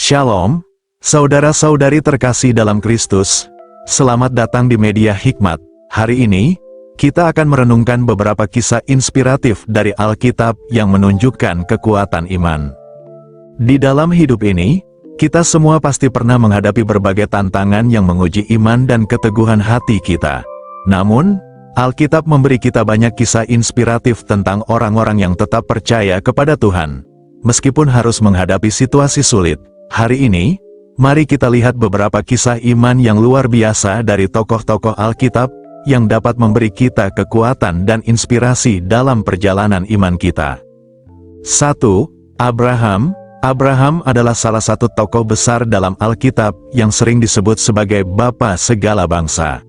Shalom, saudara-saudari terkasih dalam Kristus. Selamat datang di Media Hikmat. Hari ini, kita akan merenungkan beberapa kisah inspiratif dari Alkitab yang menunjukkan kekuatan iman. Di dalam hidup ini, kita semua pasti pernah menghadapi berbagai tantangan yang menguji iman dan keteguhan hati kita. Namun, Alkitab memberi kita banyak kisah inspiratif tentang orang-orang yang tetap percaya kepada Tuhan, meskipun harus menghadapi situasi sulit. Hari ini, mari kita lihat beberapa kisah iman yang luar biasa dari tokoh-tokoh Alkitab yang dapat memberi kita kekuatan dan inspirasi dalam perjalanan iman kita. 1. Abraham. Abraham adalah salah satu tokoh besar dalam Alkitab yang sering disebut sebagai bapa segala bangsa.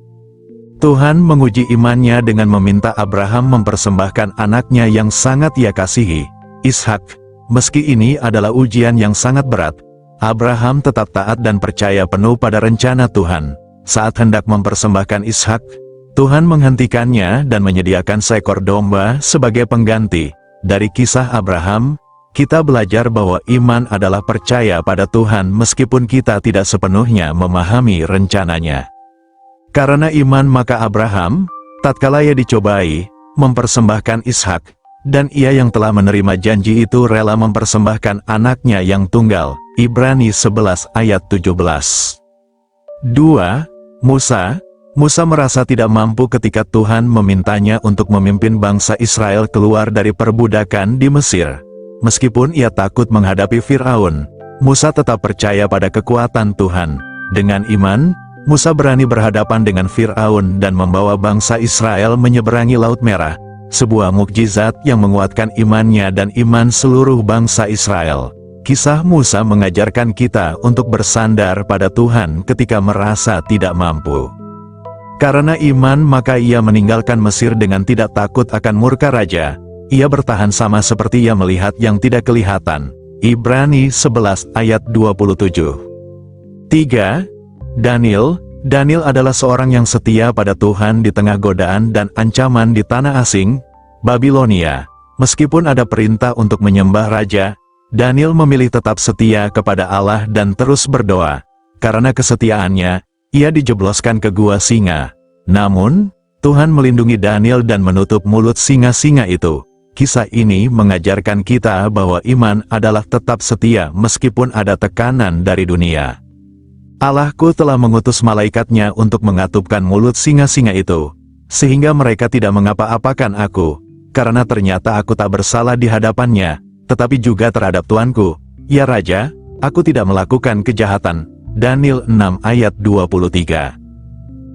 Tuhan menguji imannya dengan meminta Abraham mempersembahkan anaknya yang sangat ia kasihi, Ishak. Meski ini adalah ujian yang sangat berat, Abraham tetap taat dan percaya penuh pada rencana Tuhan. Saat hendak mempersembahkan Ishak, Tuhan menghentikannya dan menyediakan seekor domba sebagai pengganti. Dari kisah Abraham, kita belajar bahwa iman adalah percaya pada Tuhan meskipun kita tidak sepenuhnya memahami rencananya. Karena iman maka Abraham, tatkala ia dicobai, mempersembahkan Ishak, dan ia yang telah menerima janji itu rela mempersembahkan anaknya yang tunggal. Ibrani 11 ayat 17. 2. Musa. Musa merasa tidak mampu ketika Tuhan memintanya untuk memimpin bangsa Israel keluar dari perbudakan di Mesir. Meskipun ia takut menghadapi Firaun, Musa tetap percaya pada kekuatan Tuhan. Dengan iman, Musa berani berhadapan dengan Firaun dan membawa bangsa Israel menyeberangi Laut Merah, sebuah mukjizat yang menguatkan imannya dan iman seluruh bangsa Israel. Kisah Musa mengajarkan kita untuk bersandar pada Tuhan ketika merasa tidak mampu. Karena iman maka ia meninggalkan Mesir dengan tidak takut akan murka raja. Ia bertahan sama seperti ia melihat yang tidak kelihatan. Ibrani 11 ayat 27. 3. Daniel. Daniel adalah seorang yang setia pada Tuhan di tengah godaan dan ancaman di tanah asing, Babilonia. Meskipun ada perintah untuk menyembah raja, Daniel memilih tetap setia kepada Allah dan terus berdoa. Karena kesetiaannya, ia dijebloskan ke gua singa. Namun, Tuhan melindungi Daniel dan menutup mulut singa-singa itu. Kisah ini mengajarkan kita bahwa iman adalah tetap setia meskipun ada tekanan dari dunia. Allahku telah mengutus malaikatnya untuk mengatupkan mulut singa-singa itu, sehingga mereka tidak mengapa-apakan aku, karena ternyata aku tak bersalah di hadapannya, tetapi juga terhadap Tuanku. Ya Raja, aku tidak melakukan kejahatan. Daniel 6 ayat 23.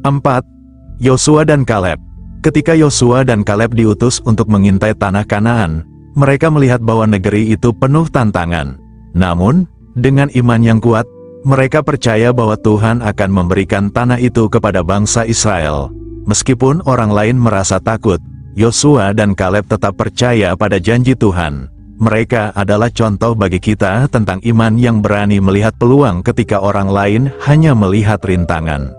4. Yosua dan Kaleb. Ketika Yosua dan Kaleb diutus untuk mengintai tanah Kanaan, mereka melihat bahwa negeri itu penuh tantangan. Namun, dengan iman yang kuat, mereka percaya bahwa Tuhan akan memberikan tanah itu kepada bangsa Israel. Meskipun orang lain merasa takut, Yosua dan Kaleb tetap percaya pada janji Tuhan. Mereka adalah contoh bagi kita tentang iman yang berani melihat peluang ketika orang lain hanya melihat rintangan.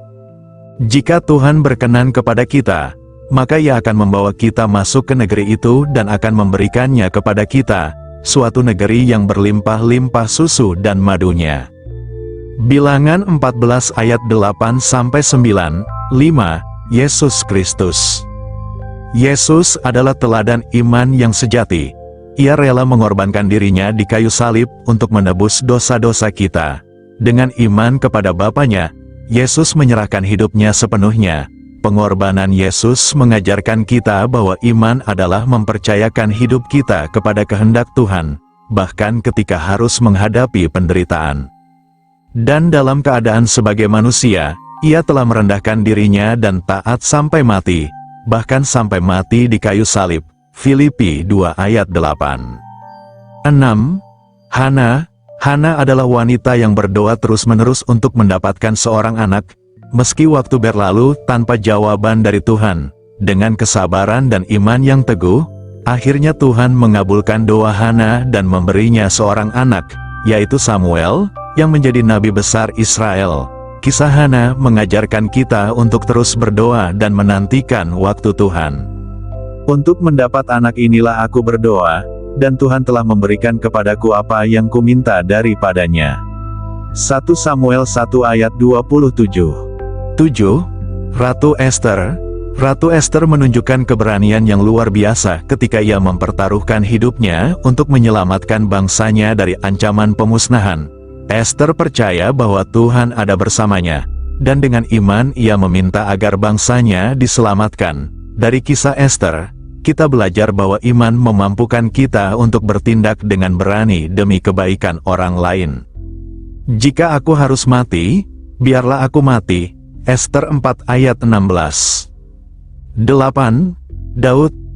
Jika Tuhan berkenan kepada kita, maka Ia akan membawa kita masuk ke negeri itu dan akan memberikannya kepada kita, suatu negeri yang berlimpah-limpah susu dan madunya. Bilangan 14 ayat 8-9, 5. Yesus Kristus. Yesus adalah teladan iman yang sejati. Ia rela mengorbankan dirinya di kayu salib untuk menebus dosa-dosa kita. Dengan iman kepada Bapanya, Yesus menyerahkan hidupnya sepenuhnya. Pengorbanan Yesus mengajarkan kita bahwa iman adalah mempercayakan hidup kita kepada kehendak Tuhan, bahkan ketika harus menghadapi penderitaan. Dan dalam keadaan sebagai manusia, Ia telah merendahkan dirinya dan taat sampai mati, bahkan sampai mati di kayu salib. Filipi 2 ayat 8. 6. Hana. Hana adalah wanita yang berdoa terus-menerus untuk mendapatkan seorang anak, meski waktu berlalu tanpa jawaban dari Tuhan. Dengan kesabaran dan iman yang teguh, akhirnya Tuhan mengabulkan doa Hana dan memberinya seorang anak, yaitu Samuel, yang menjadi nabi besar Israel. Kisah Hana mengajarkan kita untuk terus berdoa dan menantikan waktu Tuhan. Untuk mendapat anak inilah aku berdoa, dan Tuhan telah memberikan kepadaku apa yang kuminta daripadanya. 1 Samuel 1 ayat 27. 7. Ratu Ester. Ratu Ester menunjukkan keberanian yang luar biasa ketika ia mempertaruhkan hidupnya untuk menyelamatkan bangsanya dari ancaman pemusnahan. Ester percaya bahwa Tuhan ada bersamanya, dan dengan iman ia meminta agar bangsanya diselamatkan. Dari kisah Ester, kita belajar bahwa iman memampukan kita untuk bertindak dengan berani demi kebaikan orang lain. Jika aku harus mati, biarlah aku mati. Ester 4 ayat 16. 8.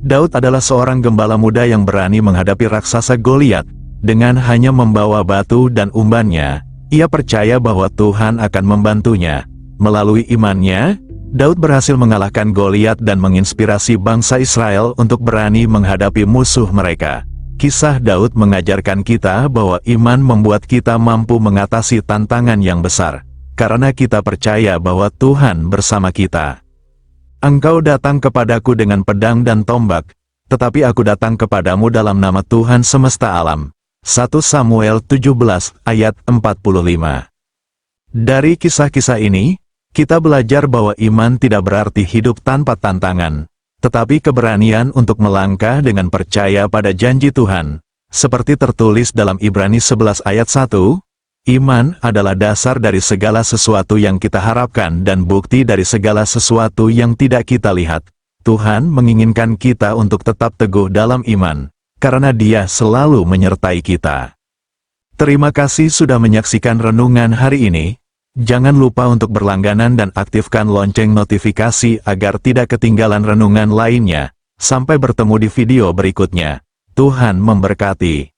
Daud adalah seorang gembala muda yang berani menghadapi raksasa Goliat. Dengan hanya membawa batu dan umbannya, ia percaya bahwa Tuhan akan membantunya. Melalui imannya, Daud berhasil mengalahkan Goliat dan menginspirasi bangsa Israel untuk berani menghadapi musuh mereka. Kisah Daud mengajarkan kita bahwa iman membuat kita mampu mengatasi tantangan yang besar, karena kita percaya bahwa Tuhan bersama kita. Engkau datang kepadaku dengan pedang dan tombak, tetapi aku datang kepadamu dalam nama Tuhan semesta alam. 1 Samuel 17 ayat 45. Dari kisah-kisah ini, kita belajar bahwa iman tidak berarti hidup tanpa tantangan, tetapi keberanian untuk melangkah dengan percaya pada janji Tuhan. Seperti tertulis dalam Ibrani 11 ayat 1, iman adalah dasar dari segala sesuatu yang kita harapkan dan bukti dari segala sesuatu yang tidak kita lihat. Tuhan menginginkan kita untuk tetap teguh dalam iman, karena Dia selalu menyertai kita. Terima kasih sudah menyaksikan renungan hari ini. Jangan lupa untuk berlangganan dan aktifkan lonceng notifikasi agar tidak ketinggalan renungan lainnya. Sampai bertemu di video berikutnya. Tuhan memberkati.